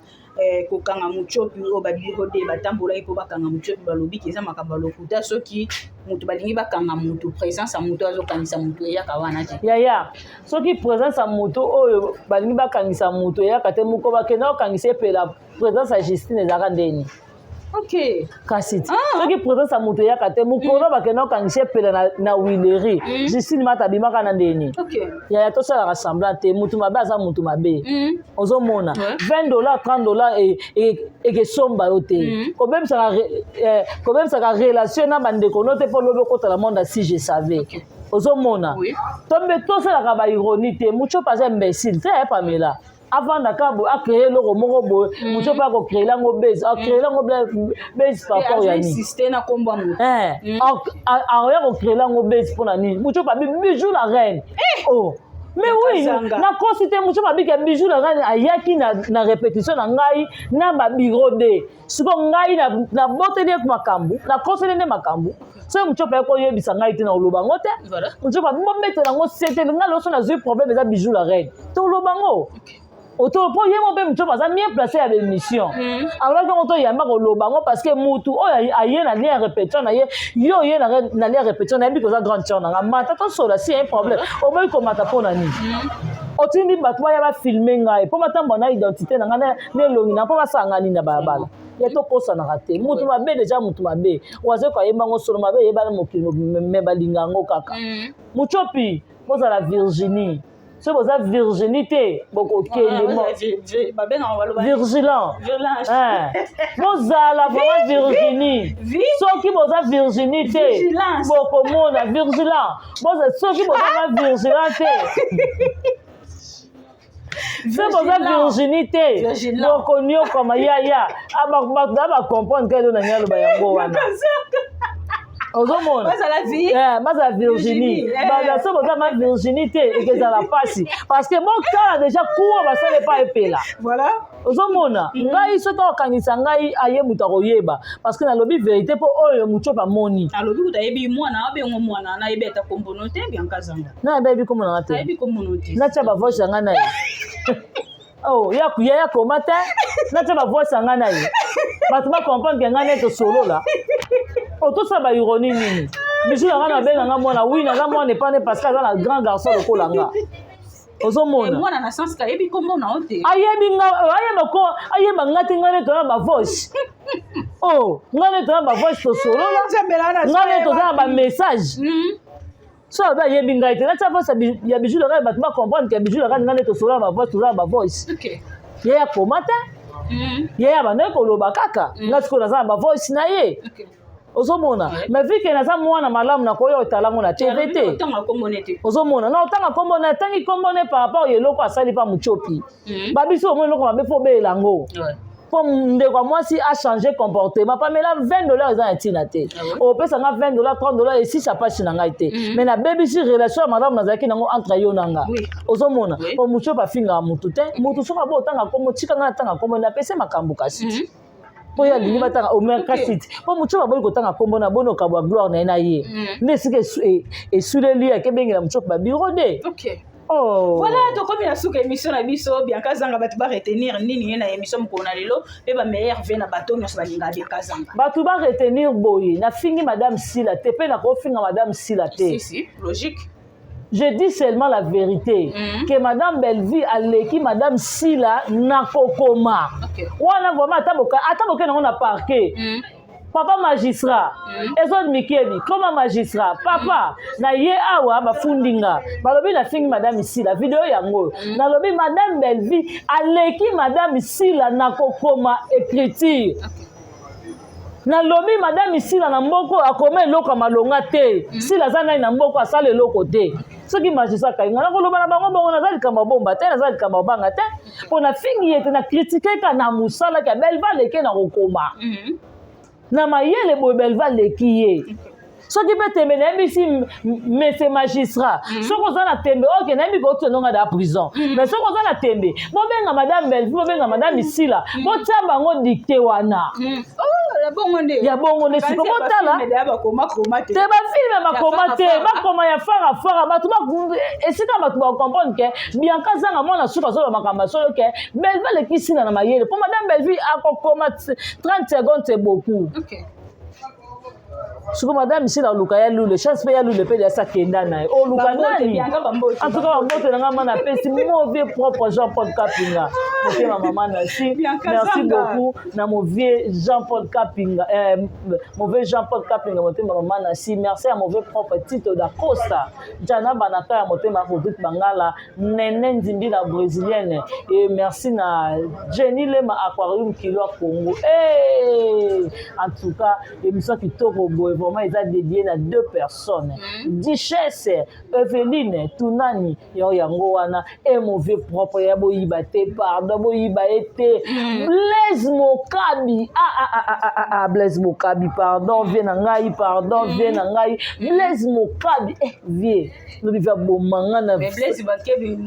kokanga muchopi o babiro de batambola ipo bakanga muchopi balobi keza makamba lokuta soki mutu balingi bakanga mutu présence ya mutu azokanisa mutu ya kawana te ya soki présence ya mutu oyo balingi bakangisa mutu ya kate muko bakena okangisa pe la présence ya Justine ezaka ndeni. OK. Kasiti. Soki présence ya mutu ya kate muko bakena okangisa pe na Willery. Justine mata bimaka na ndeni. OK. Ya to sala rassemblant te mutu mabe aza mutu mabe. Ozomona $20 $30 et que somba yote. Quand même ça relation na bandeko note pour lobe kota la monde si je savais. Ozomona. Tombe to sala ka ba ironie te mucho pas imbécile. Très Pamela. Avant d'akabo a créé le romo mucho pas ko créer lango base a créer lango base par rapport ya ni insister na komba mu a ko créer lango base pour na ni mucho pas bijou la reine oh mais oui na consulté mucho pas bi ke bijou la reine ayaki na répétition na ngai na ba biro de siko ngai na bote de makambu na consulté de makambu so mucho pas ko yebisa ngai te na olobango te mucho pas mo mettre na ngo c'était ngalo so na zui problème eza bijou la reine to olobango auto po yemo be mucho baza bien placé à l'émission alors que auto yamba ko lobango parce que mutu o aye na lien répétition na ye yo ye na lien répétition na bi ko za grande chance na mata to so là si un problème au moins ko mata pona ni otindi batwa ya ba filmer ngai po matambo na identité na ngana ne longi na po basanga ni na balabala ya to kosa na raté mutu mabe déjà mutu mabe waze ko yemba ngo solo mabe yeba na mokili me balinga ngo kaka muchopi poza la Virginie. Si vous avez virginité, beaucoup de vigilant. Vous avez la virginité. Ceux qui vous avez virginité, beaucoup de monde vigilant. Ceux qui vous avez virginité. Si vous avez virginité, vous connaissez comme ya. Vous comprendre que vous avez virginité. Ozomona baza Virginie baza so baza ma virginité et que ça la passe parce que mon cas déjà court ba ça n'est pas epela voilà ozomona ngai so to kanisa ngai aye muta koyeba parce que na lobi vérité po oyo mucho pa moni na lobi utayebi mwana abengo mwana na yebeta kombono te bien kazanga na bebi komo na te yebi kombono te na cha ba voice nga na oh ya komata na cha ba voice nga na ye bato ba comprendre que nga neto solo là auto ça ba ironie nini biso nga na benga nga mwana oui nga mwana ne pas parce que là grand garçon lokola nga ozomona mwana na sens ka yebi kombo na ote ayebi nga ayeba ngati nga neto na ba voice oh nga neto na ba voice to solo là nga neto na ba message so ba yebi nga ite na cha voice ya bijou la ba ba comprendre que bijou la nga neto solo ba voice to na ba voice OK ya komata ya ba ndeko loba kaka ngati ko na ba voice na ye ozomona mais vu que naza mwana malamu na koyo talango na TVT ozomona na otanga kombo na tangi kombo ne par rapport yeloko asali pa muchopi babiso mo loko mabe fo be lango pour ndeko mwasi a changé comportement pamela $20 eza na tina te opesa nga $20 $30 et si ça passe na ngai te mais na baby si relation madame nazaki nango entre yo nanga ozomona po mucho ba finga mutu te mutu soka bo tanga komo tika nga tanga komo na pese makambo kasi po ya lini batanga o mercasite po mucho ba boli kotanga kombo na bono ka ba gloire na ye ne sike e suleli ya kebengela mucho ba biro de Oh. Voilà, donc comme il y a sous émission na biso bien kazanga batu ba retenir nini na émission mkona lelo pe ba meilleur ve na bato nyo ba linga bien kazanga batu ba retenir boye na fingi madame Sila te pe na ko finga madame Sila te si logique. Je dis seulement la vérité que madame Belleville a leki madame Sila na kokoma wana vraiment ataboka na on parquet papa magistrat ezod mikebi koma magistrat papa na ye awa bafundinga balobi na fingi madame Sila video yango na lobi madame Belleville aleki madame Sila na kokoma écriture na lobi madame Sila na mboko akoma eloko malonga te Sila zana na mboko asala eloko te soki magistrat kainga na koloba na bango bongo nazali kamba bomba te nazali kamba banga te pona fingi yete na critiquer ka na musala ka Belleville leke na kokoma na mayele boye Belleville leki ye soki pe tembe na yebisi mese magistrat soki oza na tembe oke na yebi kouti ononga da prison mais soki oza na tembe bobenga madame Belleville bobenga madame Sila botia bango dicté wana ya bongo nde siko botala te bafilme bakoma te bakoma ya farafara bato esika bato bakomprendre ke Bianca zanga mwana suka azoba makambo solo ke Belleville leki Sila na mayele mpo madame Belleville akokoma 30 secondes c'est beaucoup Suko madame Sila luka ya lule chance pe ya lule pe ya sakenda na o luka nani en tout cas mbote na ngama na pesi mauvais propre Jean-Paul Kapinga ok ma maman merci beaucoup na mauvais Jean-Paul Kapinga mauvais Jean-Paul Kapinga mote ma maman merci merci à mauvais propre Tito da Costa jana banaka ya mote ma Rodrigue Bangala Nene Ndimbi la brésilienne et merci na Jenny Lema Aquarium Kilo Congo en tout cas émission qui toko boy vraiment ils ont dédié à 2 personnes Duchesse Evelyne Tunani yango wana et mauvais propre ya boyibate pardon boyibate Blaise Mokabi Blaise Mokabi pardon vient na ngai pardon vient na ngai Blaise Mokabi vie no bivya bomanga na Blaise Mokabi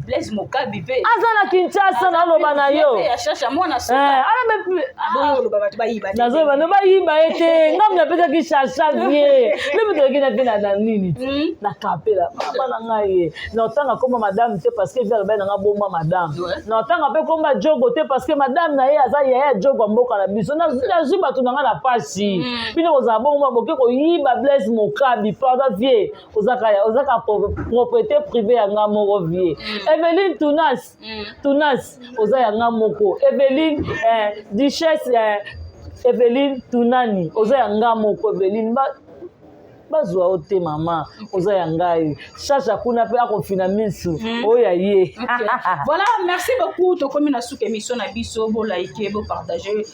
Blaise Mokabi pe azana Kinshasa na loba na yo ya shasha mwana soka ala loba batu bayiba nazo bana bayiba ete ngamna pesa ki shasha vie le muto ki na pena na nini na kapela bana ngai na otanga koma madame te parce que via loba na bomba madame na otanga pe koma jogo te parce que madame na ye aza ya jogo mboka na biso na zuba tunanga na pasi bino oza bomba boke ko yiba Blaise Mokabi pardon vie ozaka propriété privée ya ngamoko vie Evelyne Tunas oza ya ngamoko Evelyne Duchesse Evelyne Tunani oza ya ngamoko Evelyne bazwa ote mama oza ya ngai chacha kuna pe akofina misu oya ye voilà merci beaucoup to komi na suka émission na biso bo like bo partager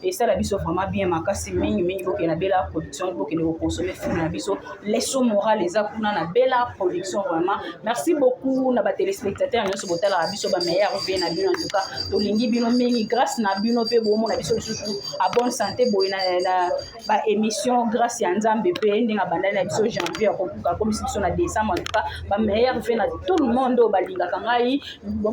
et ça la biso vraiment bien makasi mingi bo ke na bela production bo ke ne consommer film na biso leçon morale eza kuna na bela production vraiment merci beaucoup na ba téléspectateurs nyoso botala la biso ba meilleur vie na bino en tout cas to lingi bino mingi grâce na bino pe bo mo na biso lisusu a bonne santé bo na ba émission grâce ya Nzambe pe nga bandana na biso janvier comme si biso na décembre en tout cas ba meilleur vie na tout le monde balinga kangai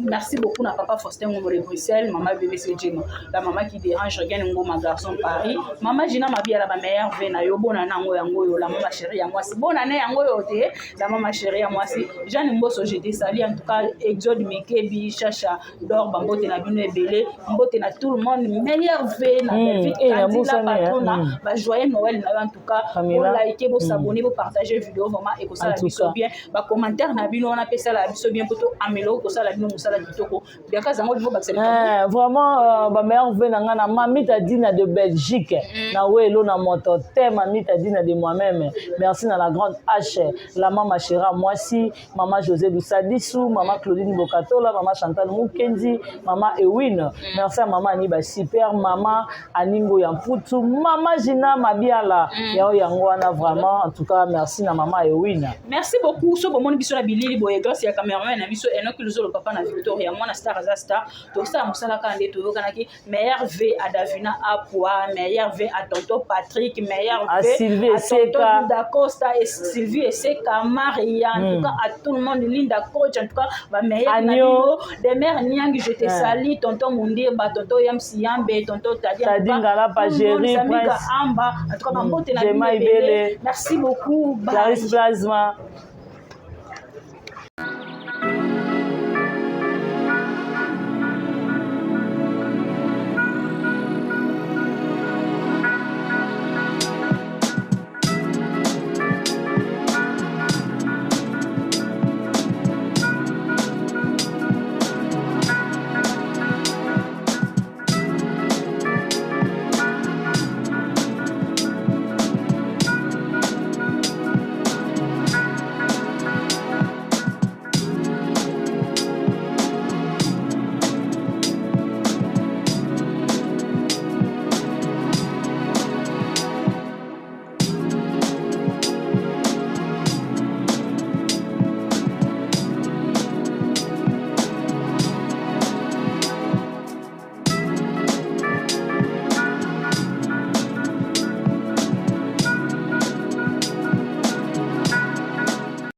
merci beaucoup na papa Faustin Ngombo de Bruxelles maman bébé Sejema la maman qui dérange rien ngoma garçon Paris maman Gina mabia la ba meilleur vie na yo bona nango yango yo la maman chérie ya moi si bona na yango yo te la maman chérie ya moi si Jeanne Mboso j'étais sali en tout cas Exode Mikebi Chacha Dor Bambote na bino ebele mbote na tout le monde meilleur vie na vie la patrona ba joyeux Noël na en tout cas pour liker pour s'abonner pour partager vidéo vraiment et que ça la biso bien ba commentaire na bino on appelle ça la biso bien pour améliorer que ça la bino musala kitoko bien ka zango niveau ba vraiment ba meilleur vie na ngana mamita dina de Belgique na welo na moto te mamita dina de moi-même merci na la grande H la maman Chéra Mwasi maman José Lusadisu maman Claudine Bokatola maman Chantal Mukenzi maman Ewin merci à maman Aniba super maman Aningo Yamputu maman Gina Mabiala yango wana vraiment vraiment en tout cas merci na maman Ewina. Merci beaucoup so bon biso na bilili boye grâce ya cameraman na biso Enoch Luzolo papa na Victoria moi na star za star to ça musala kande to yokanaki meilleur V à Davina Apua meilleur V à tonton Patrick meilleur V à Sylvie à tonton Seka Linda Costa et Sylvie et Seka Maria en tout cas à tout le monde Linda Coach en tout cas ba meilleur Nabilo des mères Niangi je te salue tonton Mundeba tonton Yam Siambe tonton Tadingala Pagérie Amba en tout cas merci beaucoup. Clarisse Plasma.